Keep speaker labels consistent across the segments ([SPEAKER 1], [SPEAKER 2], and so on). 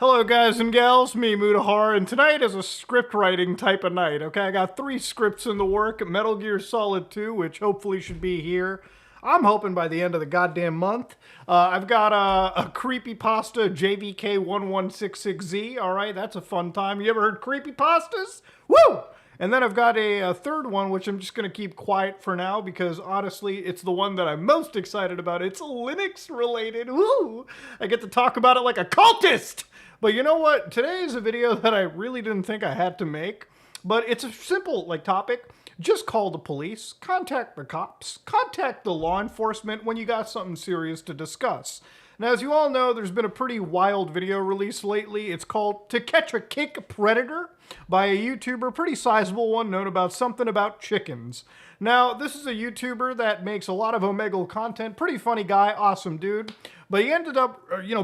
[SPEAKER 1] Hello guys and gals, me Mutahar, and tonight is a script writing type of night, okay? I got 3 scripts in the work, Metal Gear Solid 2, which hopefully should be here. I'm hoping by the end of the goddamn month. I've got a creepypasta JVK1166Z, alright? That's a fun time. You ever heard creepypastas? Woo! And then I've got a third one, which I'm just going to keep quiet for now because honestly, it's the one that I'm most excited about. It's Linux related. Woo! I get to talk about it like a cultist! But you know what? Today is a video that I really didn't think I had to make, but it's a simple topic. Just call the police, contact the cops, contact the law enforcement when you got something serious to discuss. Now, as you all know, there's been a pretty wild video released lately. It's called To Catch a Kick Predator by a YouTuber, pretty sizable one, known about something about chickens. Now, this is a YouTuber that makes a lot of Omegle content, pretty funny guy, awesome dude, but he ended up,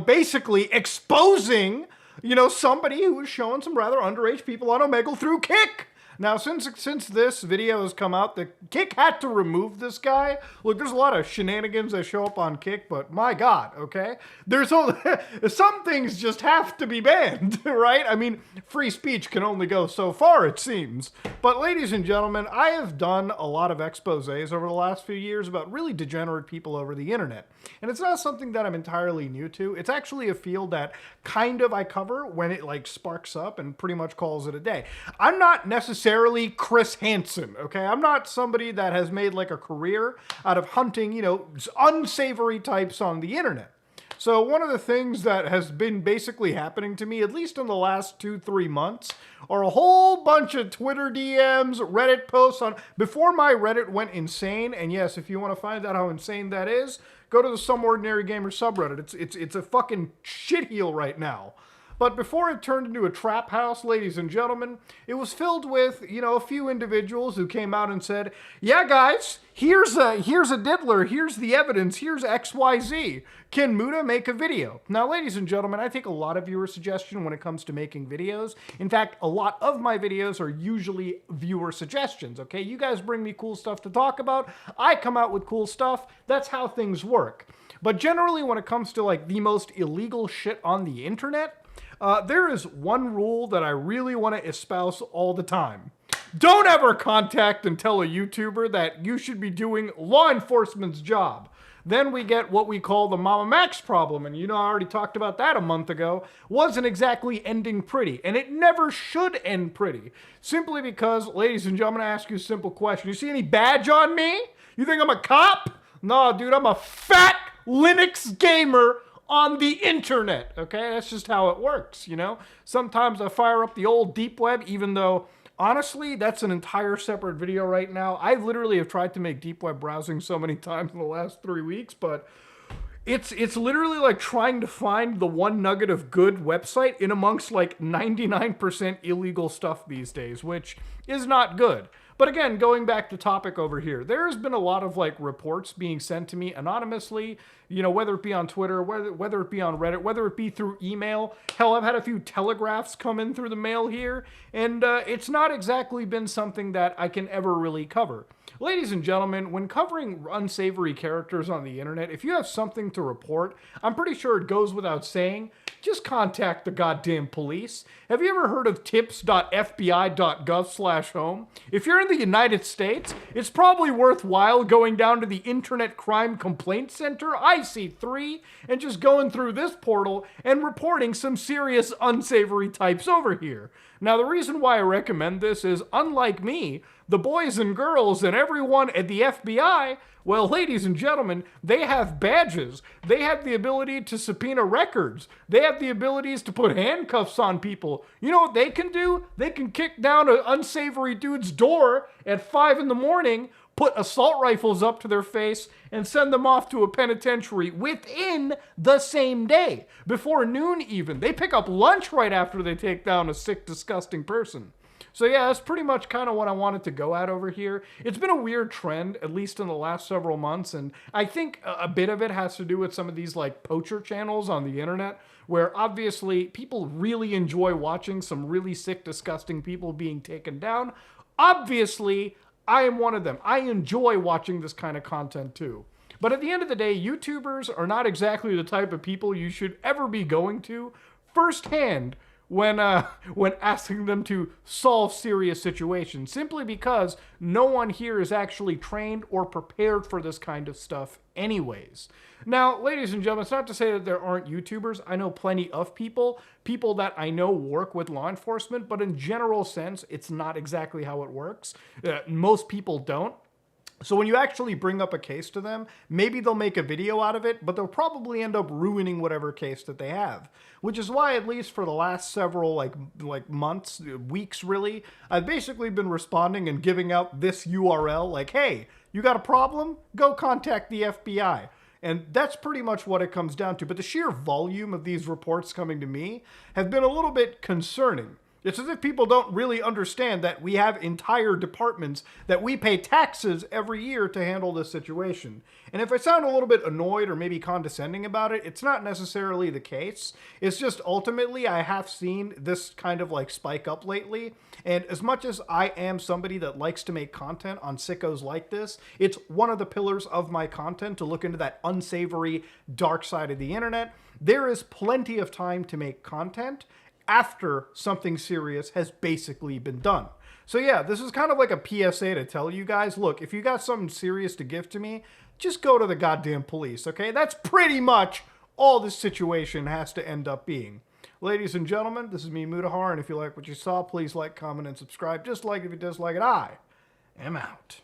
[SPEAKER 1] basically exposing, somebody who was showing some rather underage people on Omegle through Kick. Now, since this video has come out, the Kick had to remove this guy. Look, there's a lot of shenanigans that show up on Kick, but my God, okay? There's some things just have to be banned, right? I mean, free speech can only go so far, it seems. But ladies and gentlemen, I have done a lot of exposés over the last few years about really degenerate people over the internet. And it's not something that I'm entirely new to. It's actually a field that kind of I cover when it sparks up and pretty much calls it a day. I'm not necessarily Chris Hansen, okay? I'm not somebody that has made a career out of hunting, unsavory types on the internet. So one of the things that has been basically happening to me, at least in the last 2-3 months, are a whole bunch of Twitter DMs, Reddit posts before my Reddit went insane. And yes, if you want to find out how insane that is, go to the Some Ordinary Gamer subreddit. It's a fucking shitheel right now. But before it turned into a trap house, ladies and gentlemen, it was filled with, a few individuals who came out and said, yeah, guys, here's a diddler, here's the evidence, here's XYZ. Can Muta make a video? Now, ladies and gentlemen, I take a lot of viewer suggestion when it comes to making videos. In fact, a lot of my videos are usually viewer suggestions, okay? You guys bring me cool stuff to talk about. I come out with cool stuff. That's how things work. But generally, when it comes to the most illegal shit on the internet, there is one rule that I really want to espouse all the time. Don't ever contact and tell a YouTuber that you should be doing law enforcement's job. Then we get what we call the Mama Max problem, and I already talked about that a month ago. Wasn't exactly ending pretty, and it never should end pretty. Simply because, ladies and gentlemen, I ask you a simple question. You see any badge on me? You think I'm a cop? No, dude, I'm a fat Linux gamer on the internet, okay? That's just how it works, Sometimes I fire up the old deep web, even though, honestly, that's an entire separate video right now. I literally have tried to make deep web browsing so many times in the last 3 weeks, but it's literally like trying to find the one nugget of good website in amongst 99% illegal stuff these days, which is not good. But again, going back to topic over here, there's been a lot of reports being sent to me anonymously, whether it be on Twitter, whether it be on Reddit, whether it be through email. Hell, I've had a few telegraphs come in through the mail here, and it's not exactly been something that I can ever really cover. Ladies and gentlemen, when covering unsavory characters on the internet, if you have something to report, I'm pretty sure it goes without saying, just contact the goddamn police. Have you ever heard of tips.fbi.gov/home? If you're in the United States, it's probably worthwhile going down to the Internet Crime Complaint Center, IC3, and just going through this portal and reporting some serious unsavory types over here. Now, the reason why I recommend this is, unlike me, the boys and girls and everyone at the FBI, well, ladies and gentlemen, they have badges. They have the ability to subpoena records. They have the abilities to put handcuffs on people. You know what they can do? They can kick down an unsavory dude's door at 5 in the morning, put assault rifles up to their face, and send them off to a penitentiary within the same day. Before noon even. They pick up lunch right after they take down a sick, disgusting person. So yeah, that's pretty much kind of what I wanted to go at over here. It's been a weird trend, at least in the last several months, and I think a bit of it has to do with some of these poacher channels on the internet, where obviously people really enjoy watching some really sick, disgusting people being taken down. Obviously, I am one of them. I enjoy watching this kind of content too. But at the end of the day, YouTubers are not exactly the type of people you should ever be going to firsthand when asking them to solve serious situations, simply because no one here is actually trained or prepared for this kind of stuff anyways. Now, ladies and gentlemen, it's not to say that there aren't YouTubers. I know plenty of people that I know work with law enforcement, but in general sense, it's not exactly how it works. Most people don't. So when you actually bring up a case to them, maybe they'll make a video out of it, but they'll probably end up ruining whatever case that they have. Which is why, at least for the last several like months, weeks really, I've basically been responding and giving out this URL like, hey, you got a problem? Go contact the FBI. And that's pretty much what it comes down to. But the sheer volume of these reports coming to me have been a little bit concerning. It's as if people don't really understand that we have entire departments that we pay taxes every year to handle this situation. And if I sound a little bit annoyed or maybe condescending about it, it's not necessarily the case. It's just ultimately I have seen this kind of like spike up lately. And as much as I am somebody that likes to make content on sickos like this, it's one of the pillars of my content to look into that unsavory dark side of the internet. There is plenty of time to make content after something serious has basically been done. So yeah, this is kind of like a PSA to tell you guys, look, if you got something serious to give to me, just go to the goddamn police, okay? That's pretty much all this situation has to end up being. Ladies and gentlemen, this is me, Mutahar, and if you like what you saw, please like, comment, and subscribe. Just like if you dislike it, I am out.